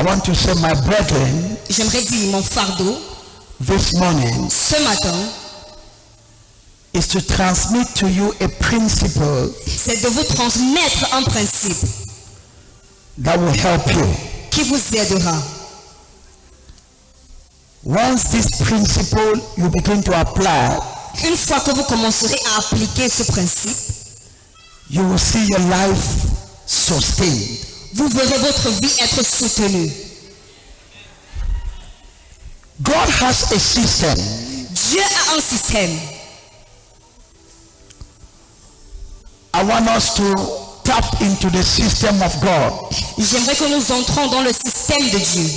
I want to say, my brethren, j'aimerais dire mon fardeau this morning ce matin, is to transmit to you a principle c'est de vous transmettre un principe that will help you. qui vous aidera. Once this principle you begin to apply, Une fois que vous commencerez à appliquer ce principe, you will see your life sustained. vous verrez votre vie être soutenue. God has a system. Dieu a un système. I want us to tap into the system of God. J'aimerais que nous entrons dans le système de Dieu.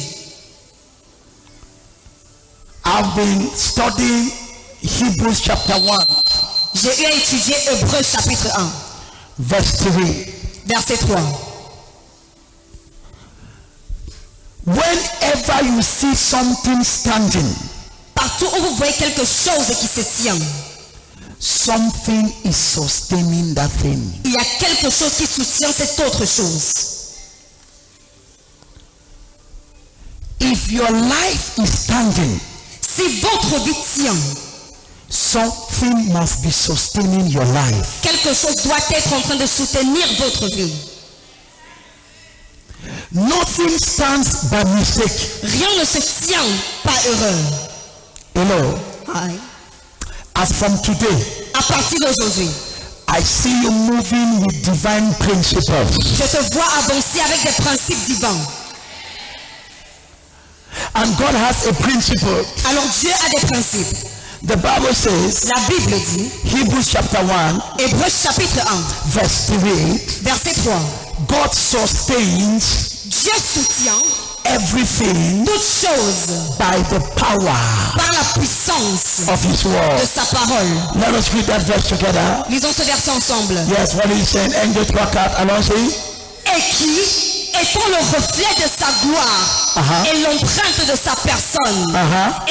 I've been studying Hebrews chapter 1, J'ai eu à étudier Hébreux chapitre 1, verse 3. verset 3. Whenever you see something standing, Partout où vous voyez quelque chose qui se tient, something is sustaining that thing. il y a quelque chose qui soutient cette autre chose. If your life is standing, Si votre vie tient, something must be sustaining your life. quelque chose doit être en train de soutenir votre vie. Nothing stands by mistake. Rien ne se tient par erreur. Hello. Aye. As from today, À partir d'aujourd'hui, I see you moving with divine principles. je te vois avancer avec des principes divins. And God has a principle. Alors Dieu a des principes. The Bible says, La Bible dit, Hebrews chapter 1, Hébreux chapitre 1, verse 3, verset 3. God sustains Dieu soutient everything toutes choses by the power par la puissance of His de word. sa parole. Let us read that verse together. Lisons ce verset ensemble. Yes, what he's saying, Angel 3:4, allons-y. Et qui, étant le reflet de sa gloire et l'empreinte de sa personne,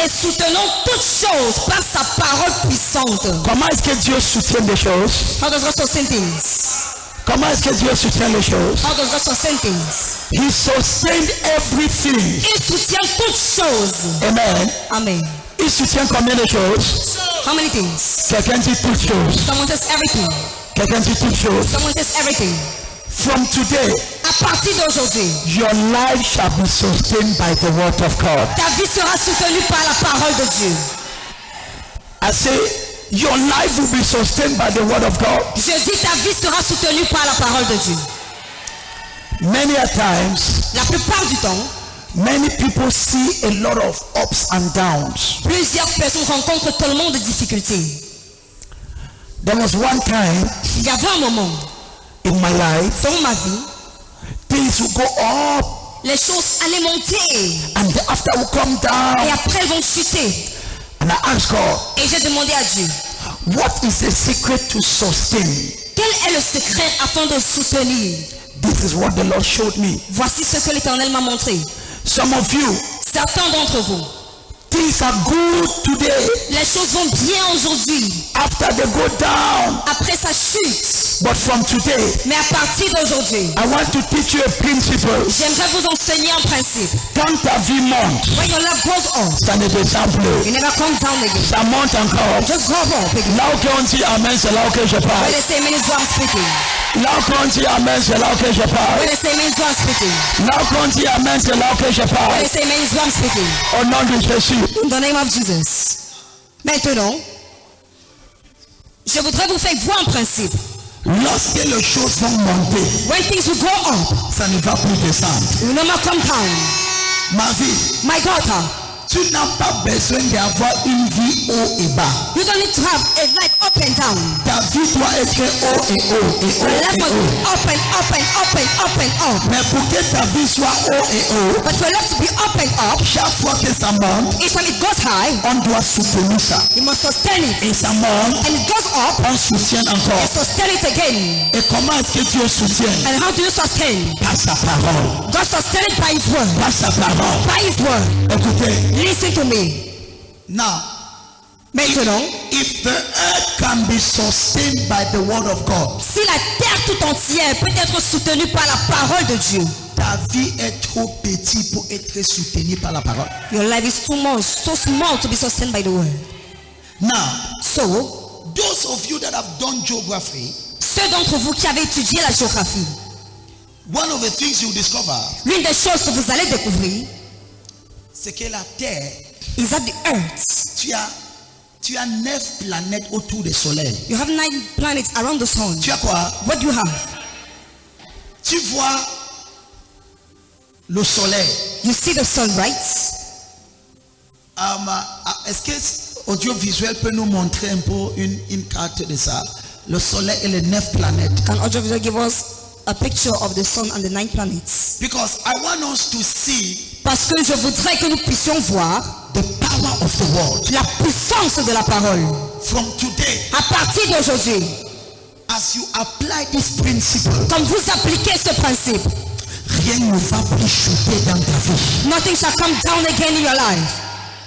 et soutenant toutes choses par sa parole puissante. Comment est-ce que Dieu soutient des choses? How does God sustain things? Comment est-ce que Dieu soutient les choses? How does God sustain things? He sustained everything. Il soutient toutes choses. Amen. Amen. Il soutient combien de choses? How many things? Quelqu'un dit toutes choses. Someone says everything. Quelqu'un dit toutes choses. Someone says everything. From today, À partir d'aujourd'hui, your life shall be sustained by the word of God. ta vie sera soutenue par la parole de Dieu. I say, your life will be sustained by the word of God. Je dis ta vie sera soutenue par la parole de Dieu. Many a times, La plupart du temps, many people see a lot of ups and downs. plusieurs personnes rencontrent tellement de difficultés. There was one time Il y avait un moment in my life, dans ma vie, things would go up les choses allaient monter and after would come down. et après elles vont chuter. And I asked God, Et j'ai demandé à Dieu, what is the secret to sustain? quel est le secret afin de soutenir? This is what the Lord showed me. Voici ce que l'Éternel m'a montré. Some of you, Certains d'entre vous, things are good today. les choses vont bien aujourd'hui. After they go down. Après ça chute. But from today, Mais à partir d'aujourd'hui, I want to teach you a principle. j'aimerais vous enseigner un principe. Quand ta vie monte, When your life goes up, ça ne descend plus. you never come down again. Ça monte encore. Just go up again. Là où on dit amen, c'est là où que je parle. When they say amen is what I'm speaking. Là où on dit amen, c'est là où que je parle. When they say amen is what I'm speaking. Là où on dit amen, c'est là où que je When parle. they say amen is what I'm speaking. Au nom de Jésus. In the name of Jesus. Maintenant, je voudrais vous faire voir un principe. Lorsque les choses vont monter, When things will go up, ça ne va plus descendre. you will never come down. Ma vie, My daughter, tu n'as pas besoin d'avoir une vie haut et bas. you don't need to have a life up and down. Ta vie doit être haut et haut et Your haut life et must be haut. up and up and up and up and up. Mais pour que ta vie soit haut et haut, But for your life to be up and up, chaque fois que ça monte, each time it goes high, on doit soutenir ça. you must sustain it. Et ça monte, And it goes up, on soutient encore. and sustain it again. Et comment est-ce que Dieu soutient? And how do you sustain? Par sa parole. God sustain it by His word. Par sa parole. By His word. Écoutez. Listen to me. Now, Maintenant, if the earth can be sustained by the word of God, si la terre tout entière peut être soutenue par la parole de Dieu, ta vie est trop petite petit pour être soutenu par la parole. Your life is so small to be sustained by the word. Now, So, those of you that have done geography, ceux d'entre vous qui avez étudié la géographie, one of the things you discover, l'une des choses que vous allez découvrir, c'est que la Terre, is that the earth, tu as 9 planètes autour du soleil. you have 9 planets around the sun. Tu as quoi? What do you have? Tu vois le soleil. You see the sun, right? Est-ce que audiovisuel peut nous montrer un peu une carte de ça? Le soleil et les 9 planètes. Can audiovisual give us a picture of the sun and the 9 planets? Because I want us to see Parce que je voudrais que nous puissions voir the power of the word. la puissance de la parole. From today, À partir d'aujourd'hui, as you apply this principle, comme vous appliquez ce principe, rien ne va plus chuter dans ta vie. nothing shall come down again in your life.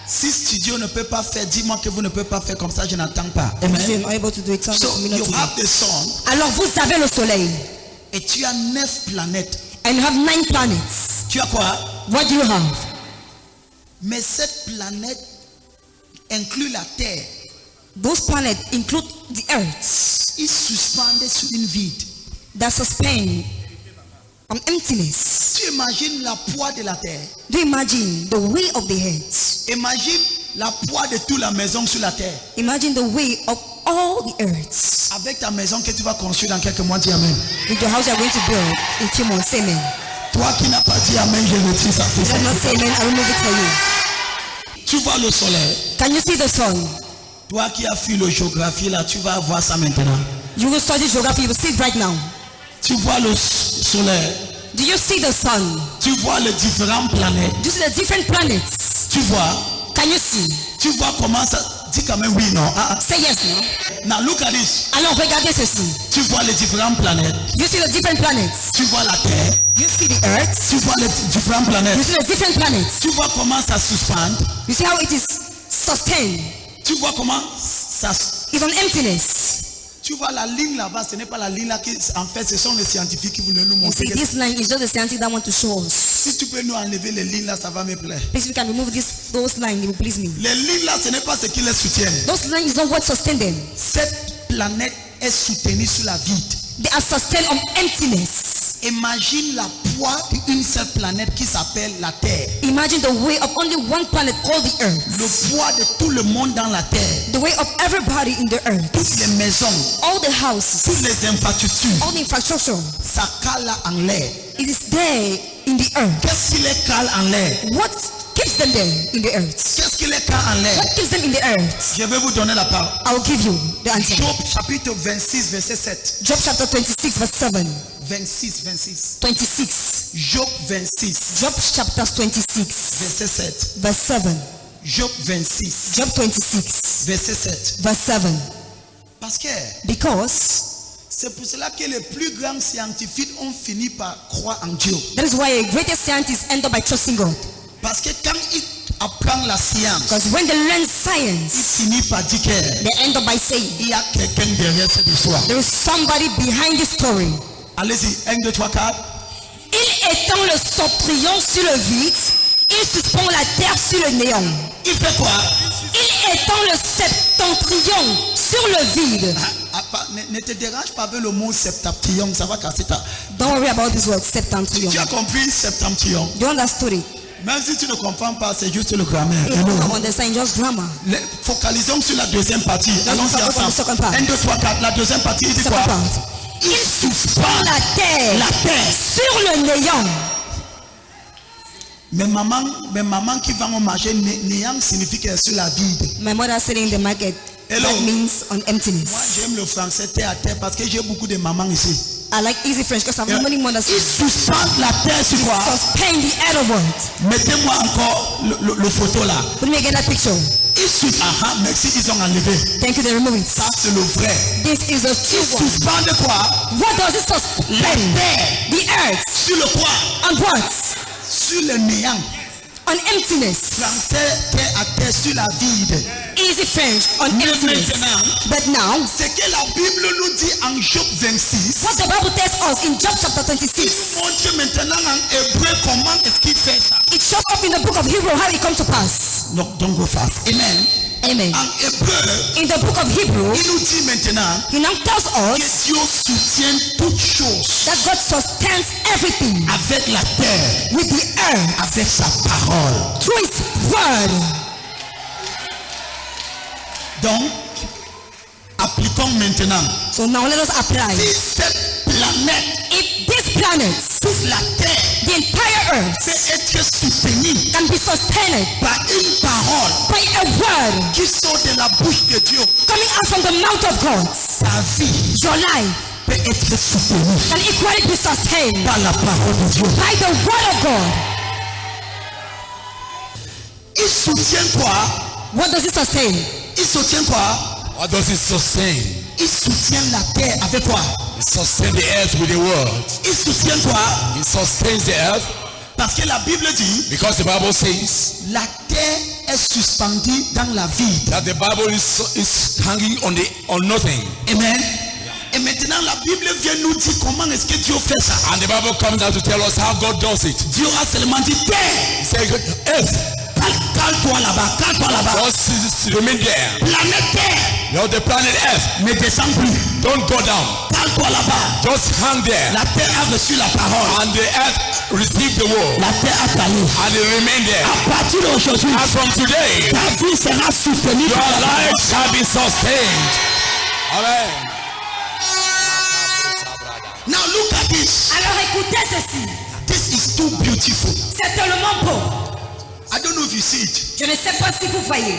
Si studio ne peut pas faire, dis-moi que vous ne pouvez pas faire comme ça, je n'entends pas. If Amen. you're not able to do it, So me not you to do have it. the sun Alors vous avez le soleil et tu as 9 planètes. and you have 9 planets. Tu as quoi? What do you have? Mais cette planète inclut la Terre. Those planets include the earth Ils suspendent sur une vide. that suspend on emptiness. Tu imagines la poids de la Terre. Do you imagine the weight of the earth? Imagine la poids de toute la maison sur la Terre. Imagine the weight of all the earth. Avec ta maison que tu vas construire dans quelques mois, dis Amen. With the house you are going to build in 2 months. Say amen. Toi qui n'as pas dit Amen, je retire ça. If you not say amen, I will move it for you. Tu vois le soleil. Can you see the sun? Toi qui as fait la géographie là, tu vas voir ça maintenant. You will study geography, you will see it right now. Tu vois le soleil. Do you see the sun? Tu vois les différentes planètes. Do you see the different planets? Tu vois. Can you see? Tu vois comment ça. Dis quand même oui, non. Say yes, no? Now look at this. Alors regardez ceci. Tu vois les différentes planètes. You see the different planets. Tu vois la Terre. You see the earth. Tu vois les différentes You planètes. see the different planets. Tu vois comment ça suspend. You see how it is sustained. Tu vois comment ça. It's on emptiness. Tu vois la ligne là-bas, ce n'est pas la ligne là qui, en fait, ce sont les scientifiques qui voulaient nous You montrer. see, this line is just the scientists that want to show us. Si tu peux nous enlever les lignes là, ça va me plaire. Please, if you can remove those lines, it will please me. Les lignes là, ce n'est pas ce qui les soutient. Those lines is not what sustain them. Cette planète est soutenue sur la vide. They are sustained on emptiness. Imagine la poids d'une seule planète qui s'appelle la Terre. Imagine the weight of only one planet called the earth. Le poids de tout le monde dans la Terre. The weight of everybody in the earth. Toutes les maisons, All the houses. toutes les infrastructures, All the infrastructure. ça cale en l'air. It is there in the earth. Qu'est-ce qui les cale en l'air? What keeps them there in the earth? Qu'est-ce qui les cale en l'air? What keeps them in the earth? Je vais vous donner la parole. I will give you the answer. Job chapitre 26 verset 7. Job chapter 26 verse 7. 26. 26. Job 26 Job chapter 26 verset 7. verse 7. Job 26 Job 26 verset 7. verse 7. Parce que Because c'est pour cela que les plus grands scientifiques ont fini par croire en Dieu. that is why a greatest scientist end up by trusting God. Parce que quand il apprend la science, Because when they learn il science, finit par dire qu'il they end up by saying y a quelqu'un derrière cette histoire. there is somebody behind this story. Allez-y, 1, 2, 3, 4. Il étend le septentrion sur le vide, il suspend la terre sur le néant. Il fait quoi? Il étend le septentrion sur le vide. Ne te dérange pas avec le mot septentrion, ça va casser ta. Don't worry about this word, septentrion. Tu as compris septentrion? You understood it? Même si tu ne comprends pas, c'est juste le grammaire. You don't understand, just grammar. Focalisons sur la deuxième partie. Allons-y focus on the second ensemble. part. 1, 2, 3, 4. La deuxième partie, il dit Second quoi? part. Il suspend La terre sur le néant. mes mamans qui vont au marché, néant signifie qu'elle est sur la vide. My mother said in the market, Hello. that means on emptiness. Moi, j'aime le français terre à terre parce que j'ai beaucoup de mamans ici. I like easy French because I have many mothers. Il suspend la terre sur quoi? Suspend the other word. Mettez-moi encore le photo là. Put me again that picture. Il suspend. Merci, ils ont enlevé. Thank you, they remove it. Ça, c'est le vrai. This is a true Il one. suspend de quoi? What does it La suspend? terre. The earth. Sur le quoi? On what? Sur le néant. On emptiness. Français terre à terre sur la vide. Easy French on Mais emptiness. maintenant, But now, ce que la Bible nous dit en Job 26, what the Bible tells us in Job chapter 26, il nous montre maintenant en hébreu comment est-ce qu'il fait ça. Just up in the book of Hebrew, how it comes to pass. No, don't go fast. Amen. Amen. En hébreu, In the book of Hebrew, il nous dit maintenant he now tells que us Dieu soutient toutes choses that God sustains everything avec la terre, with the earth avec sa parole. through his word. Donc, appliquons maintenant. So now let us apply. Si cette planète, If this planet, toute la terre, the entire earth, peut être soutenue can be sustained par une parole by a word qui sort de la bouche de Dieu, coming out from the mouth of God, ta vie your life peut être soutenue can equally be sustained par la parole de Dieu. by the word of God. Il soutient quoi? What does it sustain? Il soutient quoi? What does it sustain? Il soutient la terre avec quoi? It sustains the earth with the word. Il soutient quoi? It sustains the earth Parce que la Bible dit, because the Bible says la terre est suspendue dans la vide. that the Bible is hanging on nothing. Amen. Et maintenant la Bible vient nous dire comment est-ce que Dieu fait ça. And the Bible comes out to tell us how God does it. Dieu a seulement dit terre. He said, earth, Cale-toi là-bas, cale-toi là-bas. just remain there. Planète terre, You know, the planet earth, ne descend plus. don't go down. Cale-toi là-bas. Just hang there. La terre a reçu la parole. And the earth received the word. La terre a calé. And it remained there. À partir d'aujourd'hui, And from today, ta vie sera soutenue par your la life parole. shall be sustained. Amen. Now look at this. Alors écoutez ceci. This is too beautiful. C'est tellement beau. I don't know if you see it. Je ne sais pas si vous voyez.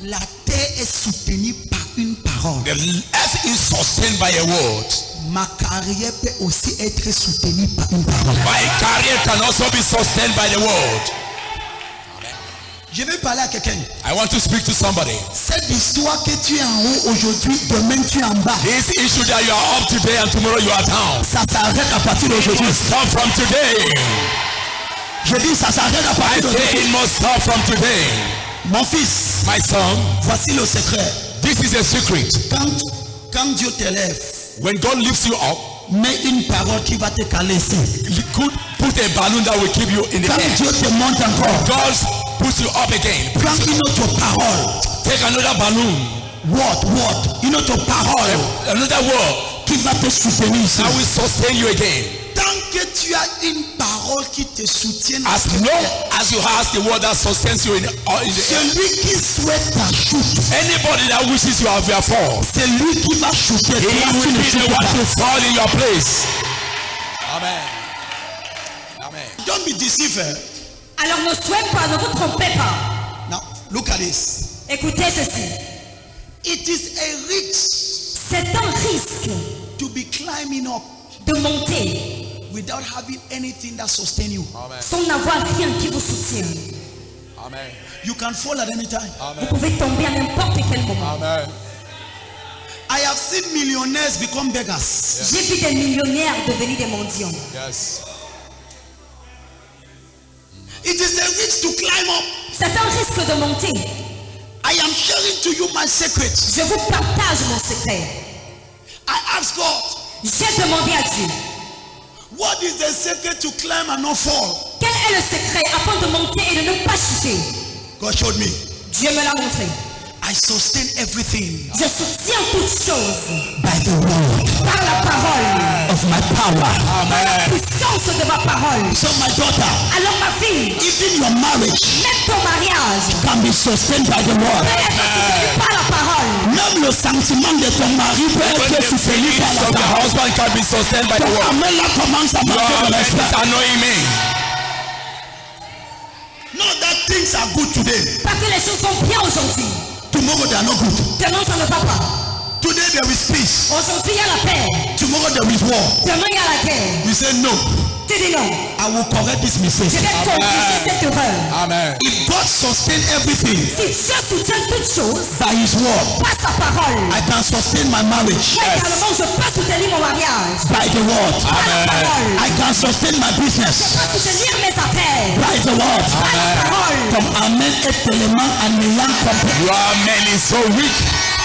La terre est soutenue par une parole. The earth is sustained by a word. Ma carrière peut aussi être soutenue par une parole. My career can also be sustained by the word. Je vais parler à quelqu'un. I want to speak to somebody. Cette histoire que tu es en haut aujourd'hui, demain tu es en bas. This issue that you are up today and tomorrow you are down. Ça s'arrête à partir It d'aujourd'hui. must stop from today. Je dis ça s'arrête à I partir say d'aujourd'hui. it must stop from today. Mon fils, My son, voici le secret. this is a secret. Quand Dieu t'élève, When God lifts you up, mets une parole qui va te caler ici. He could put a balloon that will keep you in the Quand air. Dieu te monte encore, God puts you up again. prends une autre parole. Take another balloon, Word, une autre parole another word qui va te soutenir ici. that will sustain you again. Tant que tu as une parole qui te soutient, As long as you have the word that sustains you in the air. celui qui souhaite ta chute, Anybody that wishes you have your fall, c'est lui qui va chuter. he Toi, tu will ne be chutes the one pas. to fall in your place. Amen. Amen. Don't be deceived. Alors ne soyez pas, ne vous trompez pas. Now, look at this. Écoutez ceci. It is a risk C'est un risque to be climbing up de monter without having anything that sustain you. sans avoir rien qui vous soutient. Amen. You can fall at any time. Vous pouvez tomber à n'importe quel moment. Amen. I have seen millionaires become beggars. J'ai vu des millionnaires devenir des mendiants. Yes. It is a risk to climb up. C'est un risque de monter. I am sharing to you my secret. Je vous partage mon secret. I asked God, J'ai demandé à Dieu, what is the secret to climb and not fall? quel est le secret afin de monter et de ne pas chuter? God showed me. Dieu me l'a montré. I sustain everything Je soutiens toutes choses by the word par la parole, of my power. Amen. puissance de ma parole. So my daughter, Alors ma fille, even your marriage même ton mariage can be sustained by the word. peut être soutenu par la parole. Même le sentiment de ton mari peut When être the soutenu feelings par la of the parole. husband can be sustained by the Ton word. amen là commence à Your marquer amen le is respect. annoying me. Not that things are good today. Pas que les choses sont bien aujourd'hui. Tomorrow they are not good. Demain ça ne va pas. Today there is peace. Aujourd'hui il y a la paix. Tomorrow there is war. Demain il y a la guerre. You say no. Tu dis non. I will correct this mistake. Je vais corriger cette erreur. Amen. If God sustain everything Si Dieu soutient toutes choses by His word, par sa parole, I can sustain my marriage moi également je peux soutenir mon mariage by the word. par la parole. I can sustain my Je business peux soutenir mes affaires by the word. par la parole. Ton amen est tellement ennuyant comme Your amen is so weak.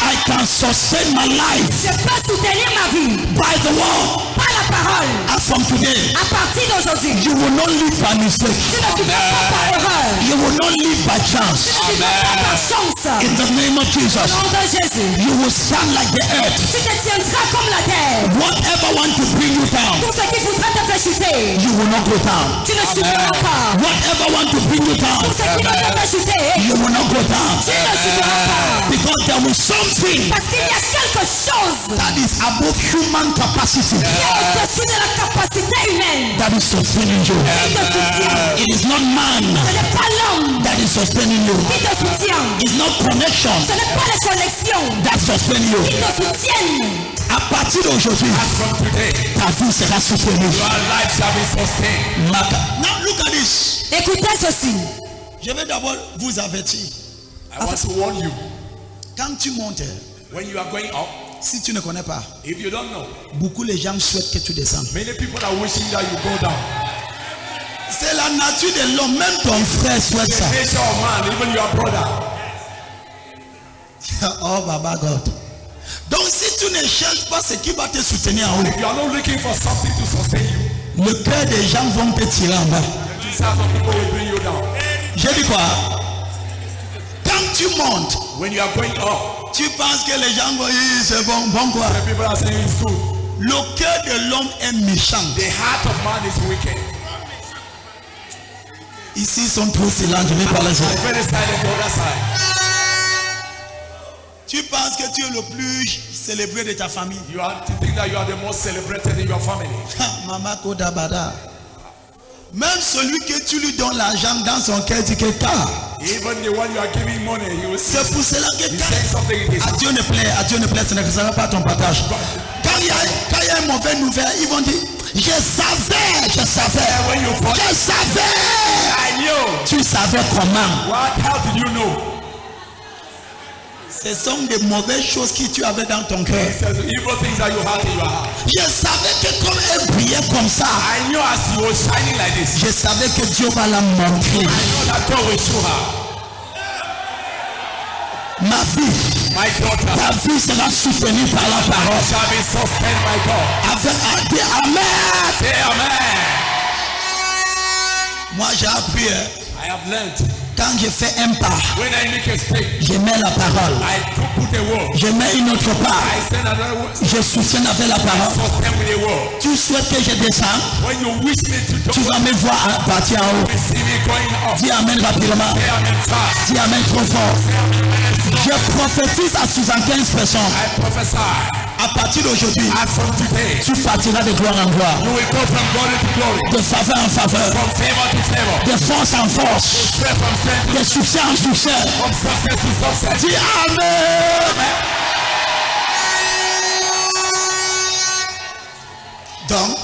I can sustain my life Je peux soutenir ma vie by the word. par la parole. And from today, À partir d'aujourd'hui, you will not live by mistake. tu ne vivras pas par erreur. You will not live by chance. Tu ne vivras pas par chance. In the name of Au Jesus, nom de Jésus, you will stand like the earth. tu te tiendras comme la terre. Whatever want to bring you down, Tout ce qui voudra te faire chuter, you will not go down. tu ne chuteras pas. Whatever want to bring you down, Tout ce qui va te faire chuter, you will not go down. tu ne chuteras pas. Because there is something Parce qu'il y a quelque chose that is above human capacity qui est au-dessus de la capacité humaine that is sustaining you. qui te soutient. It is not man Ce n'est pas l'homme that is sustaining you. qui te soutient. It's not connection Ce n'est pas les connexions that sustain you. qui te soutiennent. À partir d'aujourd'hui, As from today, ta vie sera soutenue. your life shall be sustained. Now look at this. Écoutez ceci. Je vais d'abord vous avertir. I want to warn you, Quand tu montes, when you are going up, si tu ne connais pas, if you don't know, beaucoup les gens souhaitent que tu descendes. many people are wishing that you go down. C'est la nature de l'homme. Même ton frère souhaite ça. The nature of man, even your brother. Oh, Baba God. Donc si tu ne cherches pas ce qui va te soutenir en haut, If you are not looking for something to sustain you, le cœur des gens vont te tirer en bas. the desires of people will bring you down. J'ai dit quoi? Quand tu montes, When you are going up, tu penses que les gens vont dire c'est bon, bon quoi? the people are saying it's good. Le cœur de l'homme est méchant. The heart of man is wicked. Ici, ils sont trop silents, je vais parler ça. I'm very silent the other side. Tu penses que tu es le plus célébré de ta famille. You are to think that you are the most celebrated in your family. Maman Kodabada. Même celui que tu lui donnes l'argent dans son cœur dit que car. Even the one you are giving money, he will say C'est pour cela que something in his à Dieu ne plaît, ce ne sera pas ton partage. Quand il y a une mauvaise nouvelle, ils vont dire, je savais. when you fall, Je savais. I knew. Tu savais comment? How did you know? Ce sont des mauvaises choses que tu avais dans ton cœur. He says evil things that you had in your heart. Je savais que comme elle brillait comme ça, I knew as you were shining like this. je savais que Dieu va la montrer. I know that God will show her. Ma fille, My daughter ta vie sera soutenue par la parole. shall be sustained by God. Avec dis Amen. Say amen. Moi j'ai appris, I have learned quand je fais un pas, when I make a step, je mets la parole. I put a word. Je mets une autre part. I send another word. Je soutiens avec la parole. Sustain with a word. Tu souhaites que je descende, When you wish me to tu do, vas me voir partir en haut. see me going up. Dis Amen rapidement. Say amen fast. Dis Amen trop fort. Je prophétise à 75 personnes. I prophesy. À partir d'aujourd'hui, As from today, tu partiras de gloire en gloire. you will go from glory to glory, De faveur en faveur. from favor to favor, De force en force. strength from strength, De succès en succès. from success to success. Dis Amen. Donc,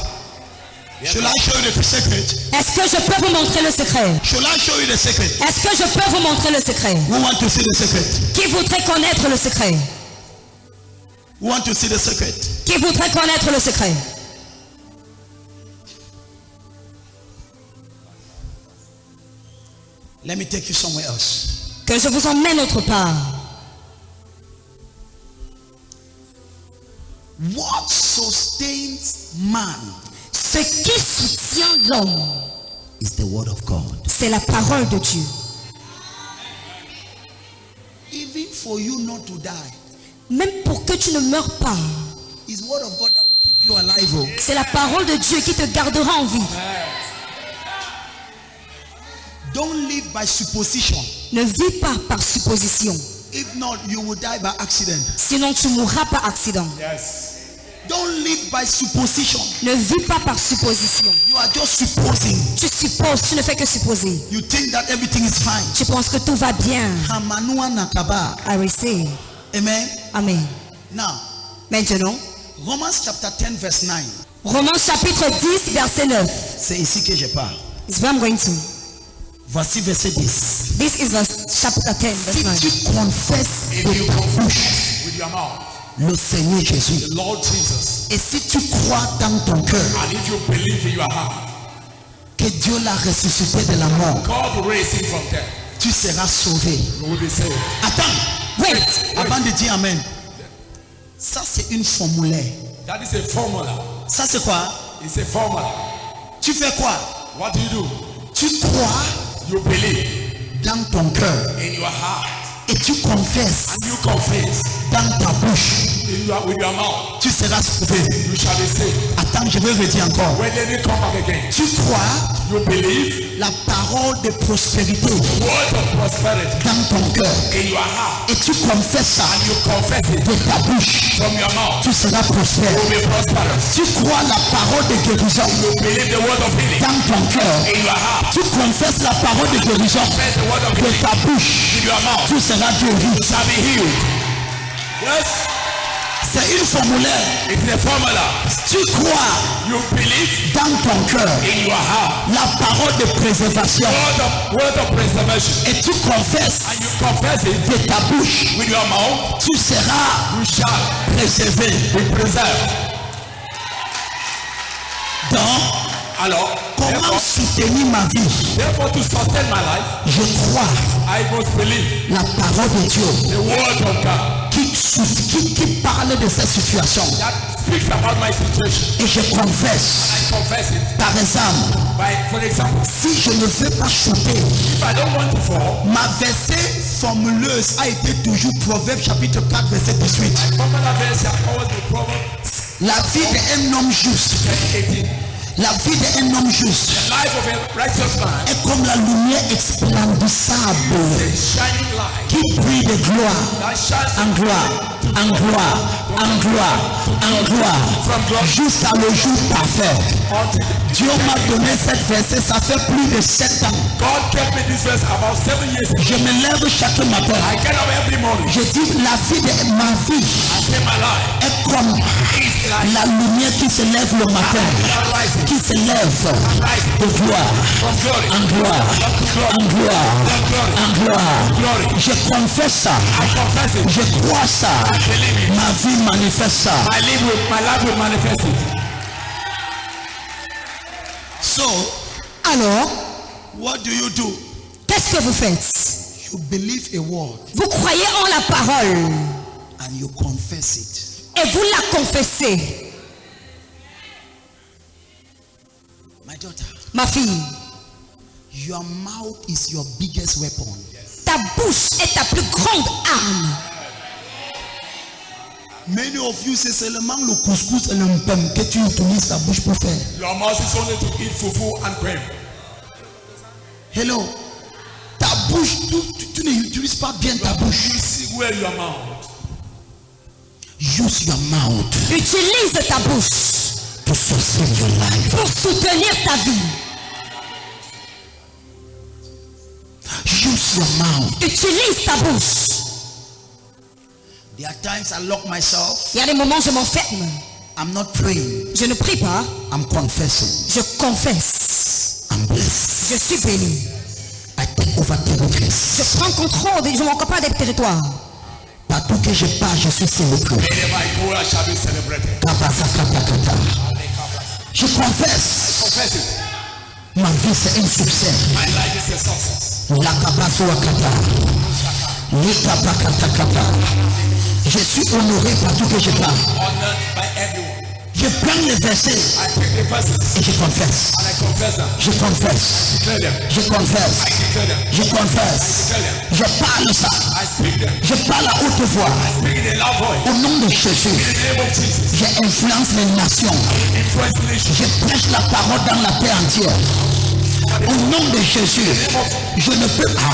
should I show you the secret? Est-ce que je peux vous montrer le secret? Should I show you the secret? Est-ce que je peux vous montrer le secret? Who want to see the secret? Qui voudrait connaître le secret? Who want to see the secret? Qui voudrait connaître le secret? Let me take you somewhere else. Que je vous emmène autre part. What sustains man Ce qui soutient l'homme, is the word of God. c'est la parole de Dieu. Even for you not to die, Même pour que tu ne meurs pas, is word of God that will keep you alive. Oh. c'est la parole de Dieu qui te gardera en vie. Don't live by supposition. Ne vis pas par supposition. If not, you will die by accident. Sinon tu mourras par accident. Yes. Don't live by supposition. Ne vis pas par supposition. You are just supposing. Tu supposes, tu ne fais que supposer. You think that everything is fine. Tu penses que tout va bien. Hamanua nakaba. I receive. Amen. Amen. Now, Maintenant, Romans chapter 10 verse 9. Romains chapitre 10, verset 9. C'est ici que je parle. It's where I'm going to. Voici verset 10. This is verse chapter 10, verse Si 9. tu confesses If de you ta confess bouche with your mouth le Seigneur Jésus, the Lord Jesus, et si tu crois dans ton cœur and if you believe in your heart, que Dieu l'a ressuscité de la mort, God will raise him from death. tu seras sauvé. You will be saved. Attends, Wait. Avant de dire Amen. Ça c'est une formulaire. That is a formula. Ça c'est quoi? It's a formula. Tu fais quoi? What do you do? Tu crois You believe dans ton cœur in your heart et tu confesses and you confess dans ta bouche. with your mouth. Tu seras sauvé. You shall be saved. Attends, je vais redire encore. When they come back again, Tu crois you believe la parole de prospérité word of prosperity dans ton cœur in your heart et tu confesses ça and you confess it de ta bouche. from your mouth. Tu seras prospère. You will be prosperous. Tu crois la parole de guérison You believe the word of healing dans ton cœur. in your heart. Tu confesses la parole de guérison Confess the word of de healing ta bouche. in your mouth. Tu seras guéri. You shall be healed. Yes, C'est une formulaire. it's a formula. Tu crois You believe dans ton cœur in your heart. la parole de préservation Word of preservation. et tu confesses And you confess it de ta bouche. with your mouth. Tu seras You shall préservé. be preserved. Donc, Alors, comment soutenir ma vie? therefore, to sustain my life, Je crois I must believe la parole de Dieu the word of God qui parle de cette situation. that speaks about my situation. Et je confesse, I confess it. par exemple, For example, si je ne veux pas chuter, if I don't want to fall, ma verset formuleuse a été toujours Proverbe chapitre 4 verset 18. formula verse shall always be Proverbs La vie d'un homme juste, 18. la vie d'un homme juste The life of a righteous man est comme la lumière explendissable is a shining light qui brille de gloire that shines en gloire, en gloire, en gloire, en gloire, jusqu'à le jour parfait. unto Dieu m'a donné cette verset, ça fait plus de 7 ans. God gave me this verse about 7 years ago. Je me lève chaque matin. I get up every morning. Je dis la vie de ma vie I say my life est comme is like la lumière qui se lève le matin, rising qui se lève de gloire from glory en gloire, en gloire, en gloire. glory. Je confesse ça, I confess it. je crois ça, Believe it. ma vie manifeste ça. My life will manifest it. So, Alors, what do you do? qu'est-ce que vous faites? You believe a word Vous croyez en la parole and you confess it. et vous la confessez. My daughter, Ma fille, your mouth is your biggest weapon. ta bouche est ta plus grande arme. Many of you, c'est seulement le couscous et le mpem que tu utilises ta bouche pour faire. Your mouth is only to eat fufu and bread. Hello. Ta bouche, tu n'utilises pas bien ta bouche. You see where your mouth. Use your mouth Utilise ta bouche to sustain your life. pour soutenir ta vie. Use your mouth. Utilise ta bouche. There are times I lock myself. Il y a des moments où je m'enferme. I'm not praying. Je ne prie pas. I'm confessing. Je confesse. I'm blessed. Je suis béni. I take over territories. Je prends contrôle. Je m'occupe des territoires. Partout que je pars, je suis célébré. Wherever I go, I shall be celebrated. Kabazakatakata. Je confesse. Confess it. Ma vie c'est un succès. My life is a success. La kabazoakata. Likabakatakata. Je suis honoré partout que je pars. Honored by everyone. Je prends les versets I take the verses et je confesse. and I confess them. Je confesse. Declare them. Je confesse. I declare them. Je confesse. Declare them. Je parle ça. I speak them. Je parle à haute voix. Speak in a loud voice. Au nom de Jésus. In the name of Jesus. Je influence les nations. Influence the nation. Je prêche la parole dans la terre entière. Au nom de Jésus. Je ne peux pas.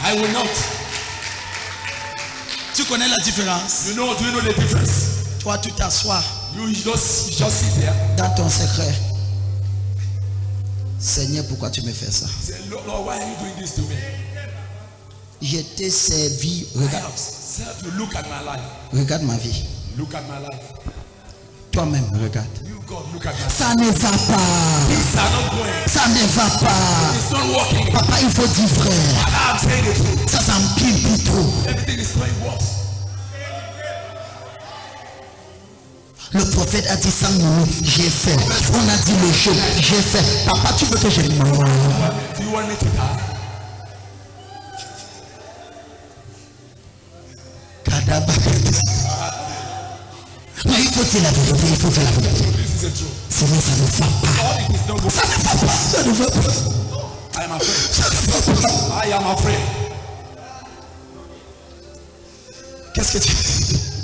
I will not. Tu connais la différence? Do you know the difference? Toi, tu t'assois You just sit there. dans ton secret. Seigneur, pourquoi tu me fais ça? Say, Lord, why are you doing this to me? Je t'ai servi. I Regarde, have said to look at my life. regarde ma vie. Look at my life. Toi-même, regarde. You, God, look at my life. Ça ne va pas. Things are not going. Ça ne va pas. It's not working. Papa, il faut dire frère. I'm saying the truth. Ça s'empile plus trop. Everything is going worse. Le prophète a dit 100 minutes, j'ai fait. On a dit le jour, j'ai fait. Papa, tu veux que je meure? Do you want me to die? dire la vérité, il faut dire la vérité. This is the truth. Sinon, ça ne va pas. All it is no good. Ça ne va pas. Ça ne va pas. I am afraid. Ça ne va pas. I am afraid. Qu'est-ce que tu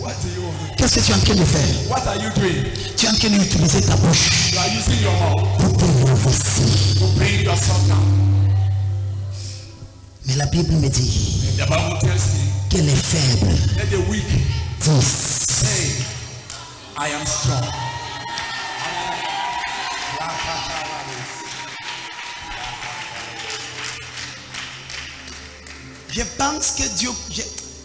What do you want? Qu'est-ce que tu es en train de faire? What are you doing? Tu es en train d'utiliser ta bouche You are using your mouth pour te réveiller. to bring yourself down. Mais la Bible me dit And the Bible tells me, que les faibles let the weak disent say, I am strong. Je pense que Dieu,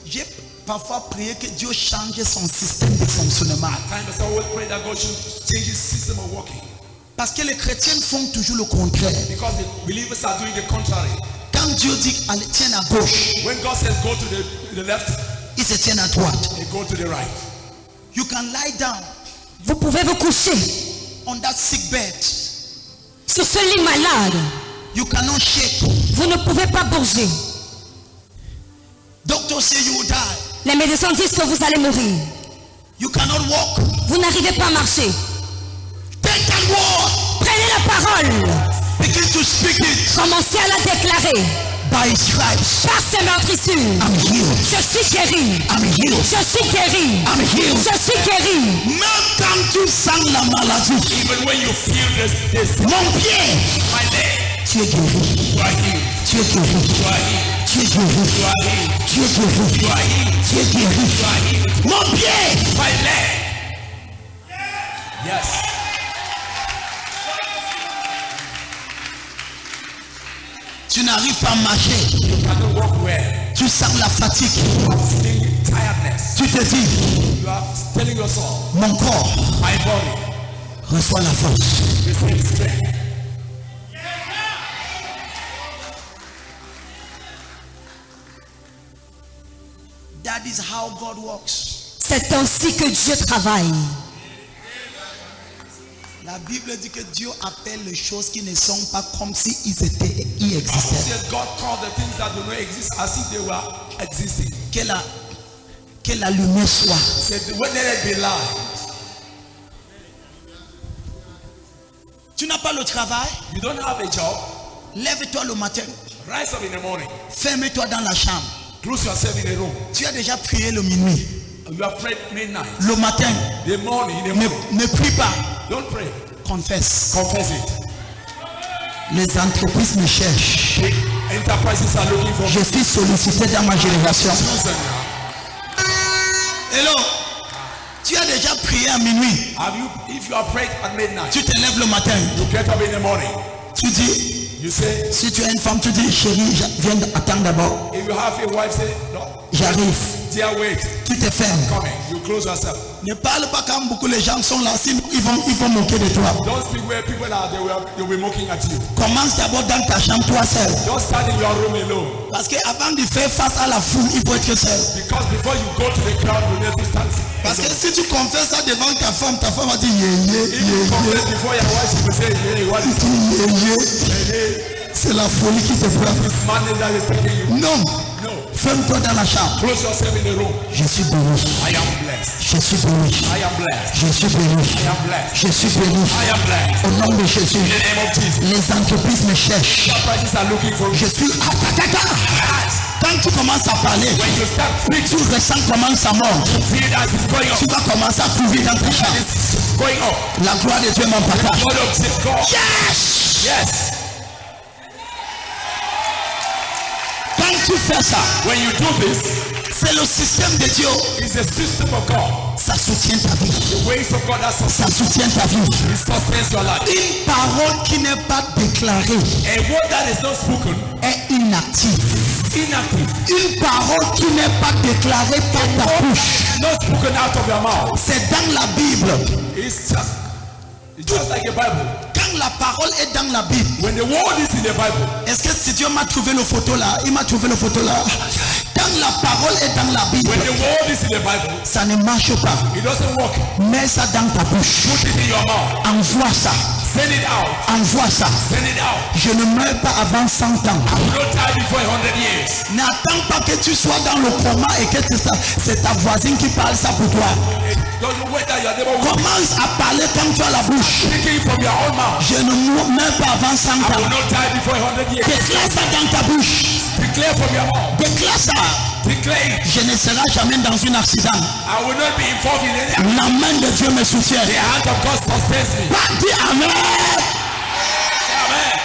j'ai parfois prié que Dieu change son système de fonctionnement. Time I always pray that God should change his system of working. Parce que les chrétiens font toujours le contraire. Because the believers are doing the contrary. Quand Dieu dit allez, tiens à gauche, When God says go to the left, il se tient à droite. they go to the right. You can lie down Vous pouvez vous coucher on that sick bed. sur ce lit malade. You cannot shake. Vous ne pouvez pas bouger. Doctor say you will die. Les médecins disent que vous allez mourir. You cannot walk. Vous n'arrivez pas à marcher. Take that word. Prenez la parole. Begin to speak it. Commencez à la déclarer. By his stripes, Par ses meurtrissures, I'm healed. je suis guéri. I'm healed. Je suis guéri. I'm healed. Je suis guéri. Même quand tu sens la maladie, Even when you feel this mon pied, my leg, tu es guéri. you are healed. Tu es guéri. You are healed. Tu es guéri. You are healed. Tu es guéri. You are healed. Tu es guéri. You are healed. Mon pied, My leg. Yes. tu n'arrives pas à marcher. You cannot walk well. Tu sens la fatigue. You are feeling tiredness. Tu te dis, You are telling yourself, mon corps my body reçoit la force. receives strength. That is how God works. C'est ainsi que Dieu travaille. La Bible dit que Dieu appelle les choses qui ne sont pas comme si ils Bible existaient. says God called the things that do not exist as if they were existing. Que la lumière soit. He said, when let it be light. Tu n'as pas le travail? You don't have a job. Lève-toi le matin. Rise up in the morning. Ferme-toi dans la chambre. Close yourself in a room. Tu as déjà prié le minuit. You have prayed midnight. Le matin, The morning, in the morning. ne prie pas. Don't pray. Confesse. Confess it. Les entreprises me cherchent. The enterprises are looking for Je suis sollicité dans ma génération. chosen. Hello. Tu as déjà prié à minuit. Have you, if you have prayed at midnight, Tu te lèves le matin. you get up in the morning. Tu dis, You say, si tu as une femme, tu dis, chérie, viens attendre d'abord. if you have a wife, say, no, J'arrive. dear, wait, Tu te fermes. coming. You close yourself. Ne parle pas quand beaucoup les gens sont là, sinon ils vont moquer de toi. Don't speak where people are, they will be mocking at you. Commence d'abord dans ta chambre, toi seul. Don't stand in your room alone. Parce qu'avant de faire face à la foule, il faut être seul. Because before you go to the crowd, you need to stand. Parce que si tu confesses ça devant ta femme va dire yé If you confess before your wife, she will say, hey, what is yé. hey, C'est la folie qui te prend. this madness that is taking you? Non. No. Ferme-toi dans la chambre. Close yourself in the room. Je suis béni. I am blessed. Je suis béni. I am blessed. Je suis béni. I am blessed. Je suis béni. I am blessed. Au nom de Jésus. In the name of Jesus. Les entreprises me cherchent. Enterprises are looking for Je suis. Quand tu commences à parler, When you start tu preaching, ressens comment ça monte. feel that it's going Tu up. vas commencer à courir dans ta chambre. It's going up. La gloire de Dieu est mon partage. God of God. Yes! Yes. Quand tu fais ça, When you do this, c'est le système de Dieu. it's the system of God. Ça soutient ta vie. The ways of God that Ça soutient ta vie. it sustains your life. Une parole qui n'est pas déclarée A word that is not spoken, est inactive. inactive. Une parole qui n'est pas déclarée par ta bouche, Not spoken out of your mouth. c'est dans la Bible. It's just like a Bible. Quand la parole est dans la Bible, When the word is in the Bible, est-ce que si Dieu m'a trouvé le photo là, il m'a trouvé le photo là. Quand la parole est dans la Bible, when the word is in the Bible, ça ne marche pas. it doesn't work. Mets ça dans ta bouche. Put it in your mouth. Envoie ça. Send it out. Envoie ça. Send it out. Je ne meurs pas avant 100 ans. I will not die before 100 years. N'attends pas que tu sois dans le coma et que c'est ta voisine qui parle ça pour toi. Don't wait that your neighbor will Commence à parler comme tu as la bouche. speaking from your own mouth. Je ne meurs pas avant 100 I will ans. not die before 100 years. Déclare ça dans ta bouche. Declare from your mouth. Déclare ça. Declare it. Je ne serai jamais dans un accident. I will not be involved in any. La main de Dieu me soutient. The hand of God sustains me. Pas dis amen. Say amen.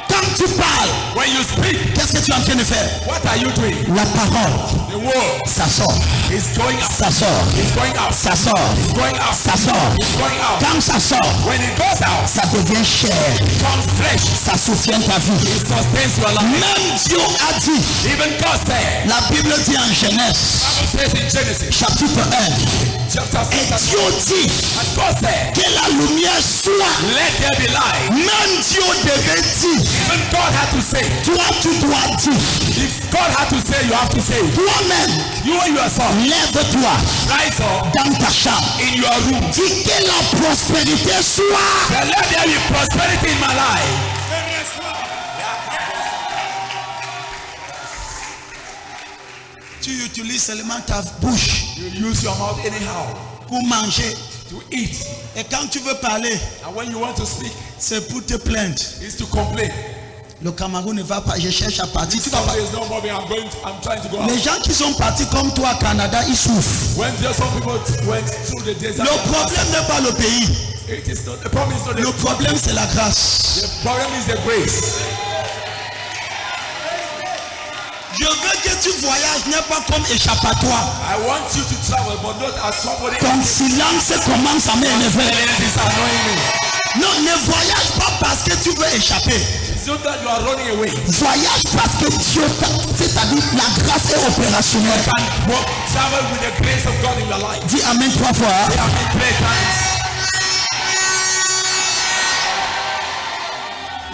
Quand tu parles, When you speak, qu'est-ce que tu es en train de faire? what are you doing? La parole, The word ça sort, is going out. ça sort, It's going out. ça sort, It's going out. ça sort. It's going out. Quand ça sort, When it goes out, ça devient chair, it comes fresh. ça soutient ta vie. It sustains your life. Même Dieu a dit, Even God said, la Bible dit en Genèse, Bible says in Genesis chapitre 1, chapter et 6, Dieu dit and God said, que la lumière soit. let there be light. Même Dieu devait dire, Even God had to say, toi tu dois dire, if God had to say, you have to say, toi-même, you and yourself, lève-toi rise up dans ta chambre. in your room. Dis que la prospérité soit. And let there be prosperity in my life. Tu utilises seulement ta bouche You use your mouth anyhow pour manger. to eat. Et quand tu veux parler, And when you want to speak, c'est pour te plaindre. it's to complain. Le Cameroun ne va pas, je cherche à partir. Tu vas pas. There is no more. I'm trying to go out. Les gens qui sont partis comme toi au Canada, ils souffrent. When there some people went through the desert, Le problème n'est pas le pays. it is not the problem. Is not Le the problème, c'est la grâce. problem is the grace. Je veux que tu voyages, n'est pas comme échappatoire. I want you to travel, but not as somebody Ton silence commence à m'énerver. else is annoying me. Non, ne voyage pas parce que tu veux échapper. It's not that you are running away. Voyage parce que Dieu t'a, c'est-à-dire la grâce est opérationnelle. You can walk, travel with the grace of God in your life. Dis amen 3 fois. They have been great times.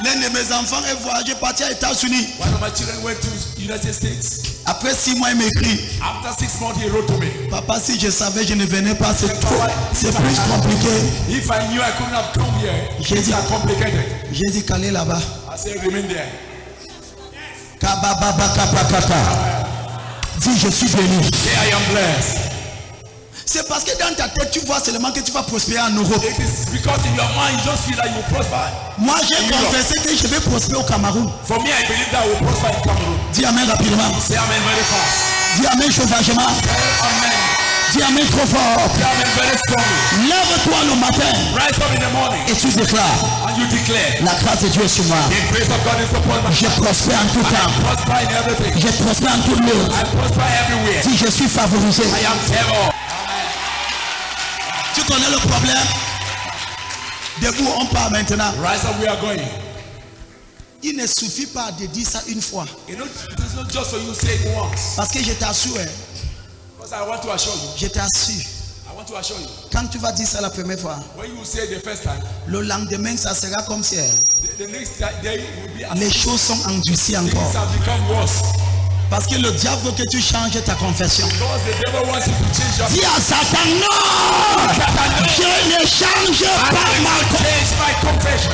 L'un de mes enfants est voyagé, parti aux États-Unis. One of my children went to United States. Après 6 mois, il m'écrit, After 6 months, he wrote to me. papa, si je savais, je ne venais pas, c'est plus compliqué. If I knew I couldn't have come here, J'ai it's dit, complicated. j'ai dit qu'aller là-bas. I said, remain there. Dis, je suis béni. Say, I am blessed. C'est parce que dans ta tête, tu vois seulement que tu vas prospérer en Europe. It is because in your mind you just feel that you will prosper. Moi, j'ai confessé que je vais prospérer au Cameroun. For me, I believe that I will prosper in Cameroon. Dis amen rapidement. Say amen very fast. Dis amen chauffagement. Say amen. Dis amen trop fort. Say amen very strongly. Lève-toi le matin Rise up in the morning et tu déclares, and you declare, la grâce de Dieu est sur moi. the grace of God is upon my Je prospère en tout temps. prosper in everything. Je prospère en tout lieu. I prosper everywhere. Dis, je suis favorisé. I am favored. Tu connais le problème? Debout, on part maintenant. Rise up, we are going. Il ne suffit pas de dire ça une fois. You know, it is not just for you to say it once. Parce que je t'assure, Because I want to assure you. je t'assure, I want to assure you. quand tu vas dire ça la première fois, When you say it the first time, le lendemain, ça sera comme si the next day will be as les choses sont endurcies things encore. have become worse. Parce que le diable veut que tu changes ta confession. Because the devil wants you to change your Dis à Satan, non! Je ne change pas ma confession. change my confession.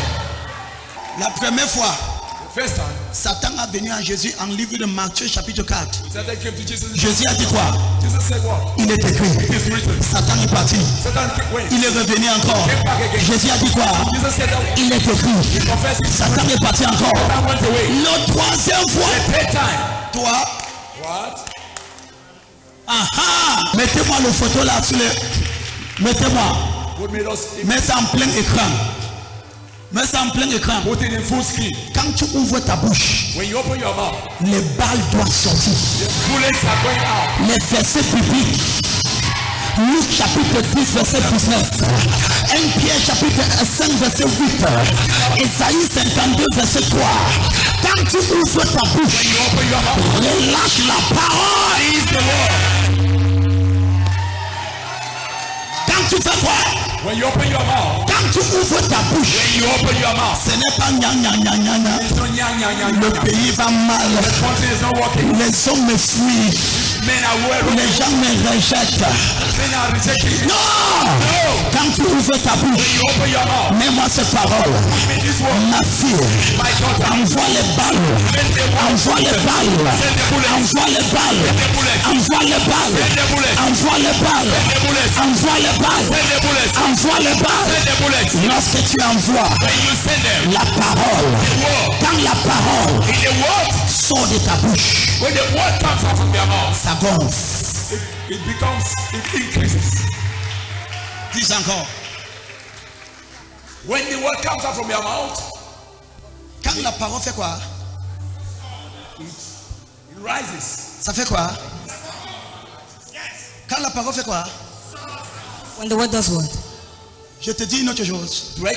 La première fois, The first time, Satan a venu à Jésus en livre de Matthieu chapitre 4. Satan came to Jesus. Jésus a dit quoi? Jesus said what? Il est écrit. It is written. Satan est parti. Satan went. Il est revenu encore. Came back again. Jésus a dit quoi? Jesus said that Il est he écrit. confessed it. Satan est parti encore. Satan went away. Le troisième fois, The third time. toi, What? mettez-moi le photo là sur le. Mettez-moi. What made us? Mets ça en plein écran. Mets ça en plein écran. Put it in full screen. Quand tu ouvres ta bouche, When you open your mouth, les balles doivent sortir. the bullets are going out. Les versets bibliques. Luc chapitre 10 verset 19. 1 Pierre chapitre 5 verset 8. Ésaïe 52 verset 3. Quand tu ouvres ta bouche, You open your mouth. relâche la parole. Is the word. Quand tu fais quoi? When you open your mouth. Quand tu ouvres ta bouche, When you open your mouth. ce n'est pas gna gna gna gna gna. It's not yang yang yang. Le pays va mal. The country is not working. Les hommes me fuient. Men are well. Les gens me rejettent. Men are rejecting. Non! Quand tu ouvres ta When bouche, you open your mouth, mets-moi ces paroles. give me this word. Ma fille, My daughter, envoie les balles. send the word. Envoie les balles. Send the bullets. Envoie les balles. Send the bullets. Envoie les balles. Send the bullets. Envoie les balles. Send the bullets. Envoie les balles. Send the bullets. Envoie les balles. Send the bullets. Lorsque tu envoies When you send them, la parole, the word. quand la parole In the word, sort de ta bouche, when the word comes out from their mouth, ça gonfle. it becomes, it increases. Dis encore. When the word comes out from your mouth, Quand la parole fait quoi? it rises. Ça fait quoi? Quand la parole fait quoi? When the word does what? Je te dis une autre chose. Do I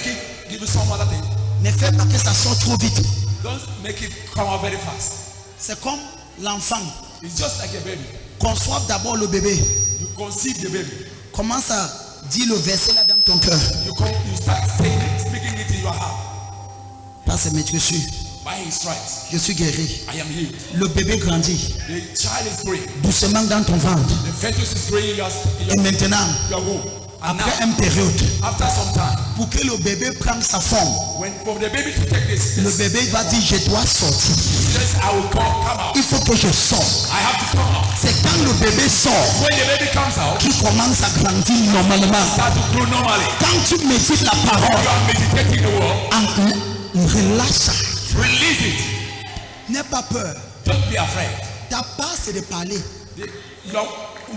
give you some other thing? Ne fais pas que ça sorte trop vite. Don't make it come out very fast. C'est comme l'enfant. It's just like a baby. Conçoive d'abord le bébé. You conceive the baby. Commence à dire le verset là dans ton cœur. You start saying it, speaking it in your heart. Par ses maîtres, By his stripes, je suis guéri. I am healed. Le bébé grandit The child is growing. doucement dans ton ventre. The fetus is growing in Et maintenant, your womb. And now, après une période, after some time, pour que le bébé prenne sa forme, for the baby to take this, le bébé va dire je dois sortir. yes, I will come out. Il faut que je sorte. I have to come out. C'est quand le bébé sort When the baby comes out, qu'il commence à grandir normalement. start to grow normally. Quand tu médites la You parole, are meditating the word. relâche ça. Release it. N'aie pas peur. Don't be afraid. Ta part c'est de parler.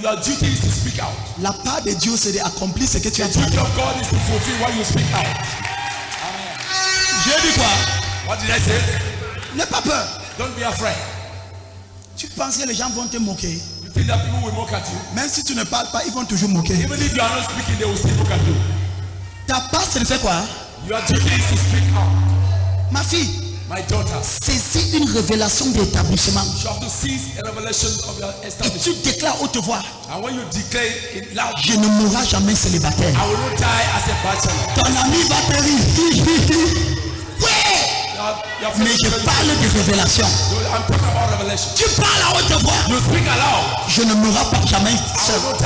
Your duty is to speak out. La part de Dieu c'est d'accomplir ce que tu as The dit. duty of God is to fulfill what you speak out. J'ai dit quoi? What did I say? N'aie pas peur. Don't be afraid. Tu penses que les gens vont te moquer. You think that people will mock at you? Même si tu ne parles pas, ils vont toujours moquer. Even if you are not speaking, they will still look at you. Ta part c'est de faire quoi? Your duty is to speak out. Ma fille, My daughter, saisis une révélation d'établissement. you have to seize a revelation of your Et establishment. tu déclares haute voix, And when you declare it loud, je ne mourrai jamais célibataire. I will not die as a bachelor. Ton ami va périr. Ouais. Mais je parle de révélation. I'm talking about revelation. Tu parles à haute voix. You speak aloud. Je ne mourrai pas jamais I seul. will not die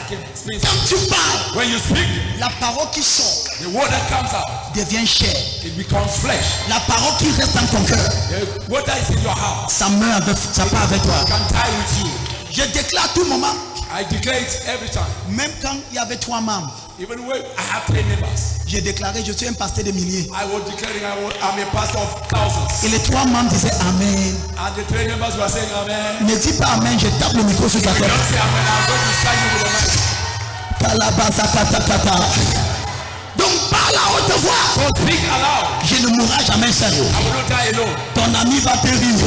like a spirit. Quand tu parles, When you speak, la parole qui sort the word that comes out, devient chair. it becomes flesh. La parole qui reste dans ton cœur, The word that is in your heart ça meurt avec, ça part avec toi. can die with you. Je déclare à tout moment, I declare it every time. même quand il y avait 3 membres, Even when I have 3 members, j'ai déclaré, je suis un pasteur de milliers. I was declaring I'm a pastor of thousands. Et les 3 membres disaient Amen. And the 3 members were saying amen. Ne dis pas Amen, je tape le micro sur ta Don't tête. say amen, I'm going to stand you with a mic. Kalabazakatakata. Donc parle à haute voix. So speak aloud. Je ne mourrai jamais seul. I will not die alone. Ton ami va périr.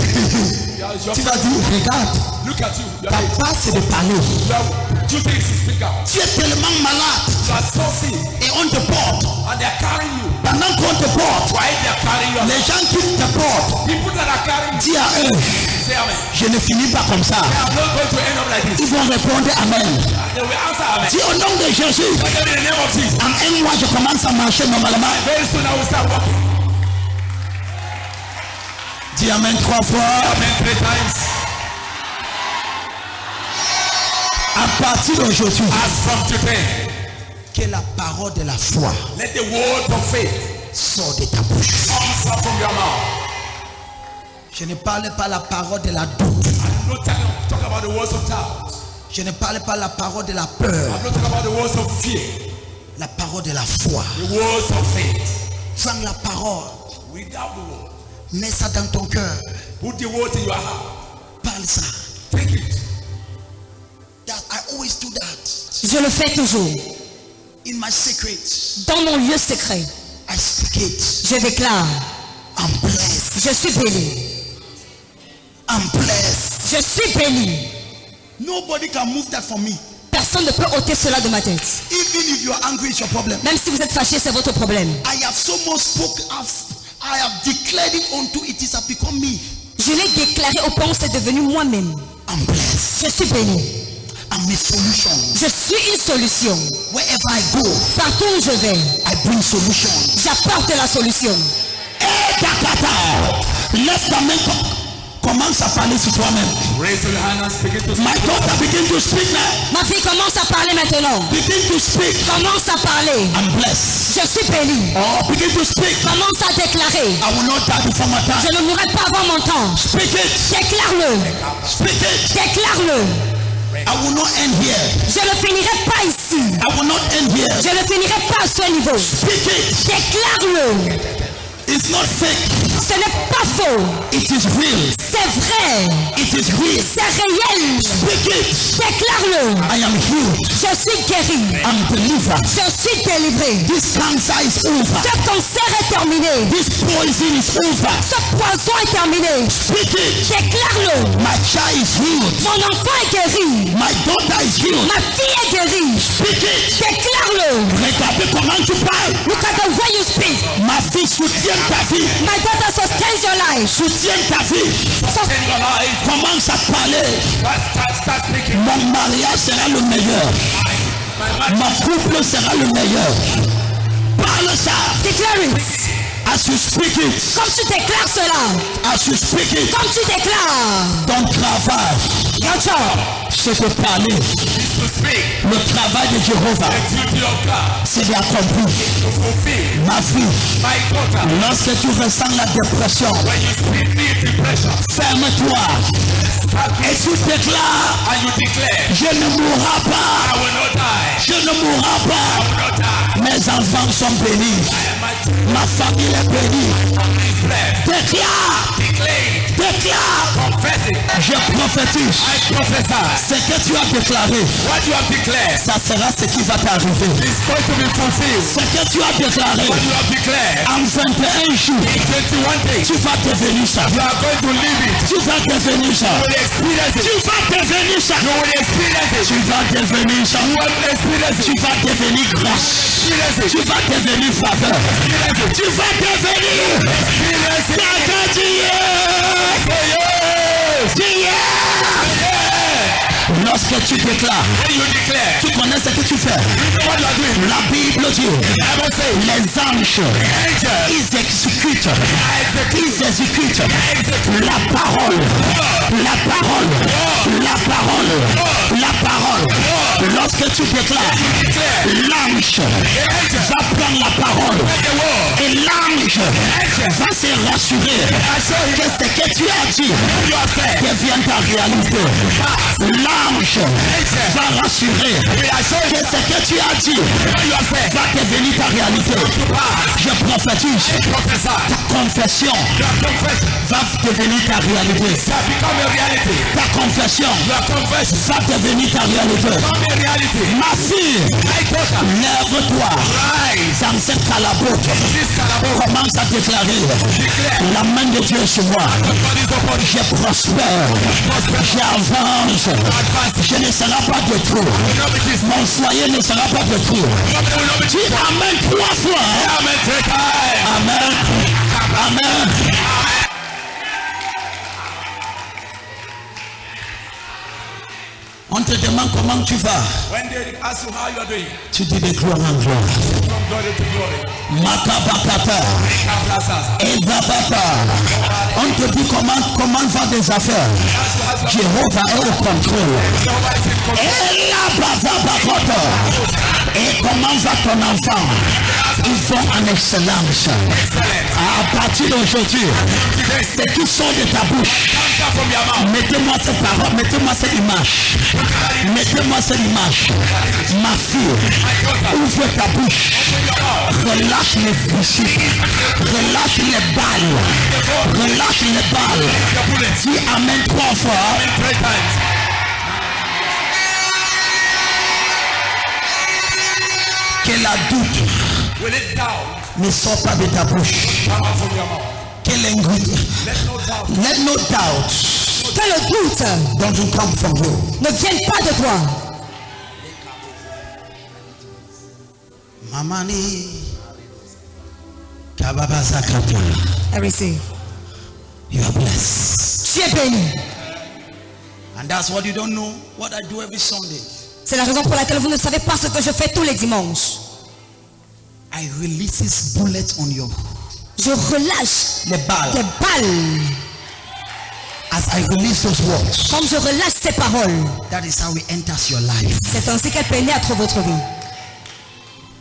Your Tu vas dire, regarde, look at you. ta part c'est de parler. Your duty is to speak out. Tu es tellement malade You are so sick et on te porte. and they are carrying you. Pendant qu'on te porte, Why they are carrying you? les gens qui te portent, People that are carrying you dis à eux, say amen. je ne finis pas comme ça. I'm not going to end up like this. Ils vont répondre Amen. They will answer amen. Dis au nom de Jésus, But in the name of Jesus, en un mois je commence à marcher normalement. very soon I will start walking. Dis Amen 3 fois. Amen 3 times. À partir d'aujourd'hui, As from today, que la parole de la foi let the word of faith sorte de ta bouche. come out from your mouth. Je ne parle pas la parole de la doute. I'm not talking about the words of doubt. Je ne parle pas la parole de la peur. I'm not talking about the words of fear. La parole de la foi. The words of faith. Prends la parole. Without the word. Mets ça dans ton cœur. Put the word in your heart. Parle ça. Take it. That I always do that. Je le fais toujours. In my secret, Dans mon lieu secret, I speak it. je déclare, I'm blessed. je suis béni. I'm blessed. Je suis béni. Nobody can move that for me. Personne ne peut ôter cela de ma tête. Even if you are angry, it's your problem. Même si vous êtes fâché, c'est votre problème. I have so much spoken. I have declared it unto it has become me. Je l'ai déclaré au point où c'est devenu moi-même. I'm blessed. Je suis béni. I'm a solution. Je suis une solution. Wherever I go, Partout où je vais, I bring solution. j'apporte la solution. Laisse ta main Commence à parler sur toi-même. Raise your hand and begin to My speak. daughter begin to speak now. Ma fille commence à parler maintenant. Begin to speak. Commence à parler. I'm blessed. Je suis béni. Oh, begin to speak. Commence à déclarer. I will not die before my time. Je ne mourrai pas avant mon temps. Speak it. Déclare-le. Speak it. Déclare-le. I will not end here. Je ne finirai pas ici. I will not end here. Je ne finirai pas à ce niveau. Speak it. Déclare-le. It's not fake. Ce n'est pas faux. It is real. C'est vrai. It is real. C'est réel. Speak it. Déclare-le. I am healed. Je suis guéri. I'm delivered. Je suis délivré. This cancer is over. Ce cancer est terminé. This poison is over. Ce poison est terminé. Speak it. Déclare-le. My child is healed. Mon enfant est guéri. My daughter is healed. Ma fille est guérie. Speak it. Déclare-le. Regardez comment tu parles. Look at the way you speak. Ma fille soutient ta vie. My daughter sustains your life. Soutient ta vie. In your life. Commence à parler. Start speaking. Mon mariage sera le meilleur. Mon couple sera le meilleur. Parle ça. Declare it. As you speak it. Comme tu déclares cela. As you speak it. Comme tu déclares. Ton travail, Your job. c'est de parler. To speak. Le travail de Jéhovah, The duty of God. c'est d'accomplir. To fulfill. Ma fille, My daughter. lorsque tu ressens la dépression, When you speak the depression. ferme-toi et tu déclares, And you declare. je ne mourrai I pas, will not die. je ne mourrai I pas. will not die. Mes enfants sont bénis, My children ma famille est bénie. is blessed. Déclare, Declare. déclare, Confess it. je prophétise. I prophesy. Ce que tu as déclaré, What you have declared ça sera ce qui va t'arriver. is going to be fulfilled. Ce que tu as déclaré, What you have declared en 21 jours, in 21 days. tu vas devenir ça. You are going to live it. Tu vas devenir ça. You will experience Tu it. vas devenir ça. You will experience it. Tu vas devenir ça. You will experience Tu it. vas devenir grâce. Experience it. Tu vas devenir faveur. Tu vas devenir. Experience it. Quelqu'un dit Say yes. Dis lorsque tu déclares, When you declare, tu connais ce que tu fais. you know what you are doing. La Bible dit, Bible says, les anges, angels ils exécutent, execute. ils exécutent la parole, la parole, la parole, la parole. Lorsque tu déclares, l'ange va prendre la parole The word. et l'ange va se rassurer que ce que tu as dit You are said. devienne ta réalité. L'ange va rassurer que ce que tu as dit You are said. va devenir ta réalité. Je prophétise, Prophesy. ta confession Your confession va devenir ta réalité. shall become a reality. Ta confession Your confession va devenir ta réalité. become a reality. Ma fille, My daughter, lève-toi rise. dans cette calabote. This calaboose. Commence à déclarer, la main de Dieu sur moi. God is upon you. Je prospère, j'avance, je ne serai pas détruit. Mon foyer ne sera pas détruit. Dis Amen 3 fois. Amen. 3 times. Amen. Amen. On te demande comment tu vas. When they ask you how you are doing, Tu dis de gloire en gloire. from glory to glory. Makabakata. Kablasas. Ezabata. On te dit comment va des affaires. Jéhovah est au contrôle. Jehovah is in control. Et la bazabakota. Et comment va ton enfant? Ils vont en excellence. À partir d'aujourd'hui, ce qui sort de ta bouche, Answer from your mouth. mettez-moi cette parole, mettez-moi cette image. Mettez-moi cette image. Ma fille, ouvre ta bouche. Relâche les fusibles. Relâche les balles. Relâche les balles. Dis Amen 3 fois. 3 times. Que la doute Will it down? ne sort pas de ta bouche. Come out from your mouth. Que l'ingrédient. Let no doubt. Let no doubt Que le doute don't come from you. ne vienne pas de toi. Mamani. Kababa Zakata. I receive. You are blessed. Tu es béni. And that's what you don't know. What I do every Sunday. C'est la raison pour laquelle vous ne savez pas ce que je fais tous les dimanches. I release this bullet on you. Je relâche Les balles. des balles. As I release those words, comme je relâche ces paroles, that is how it enters your life. c'est ainsi qu'elle pénètre votre vie.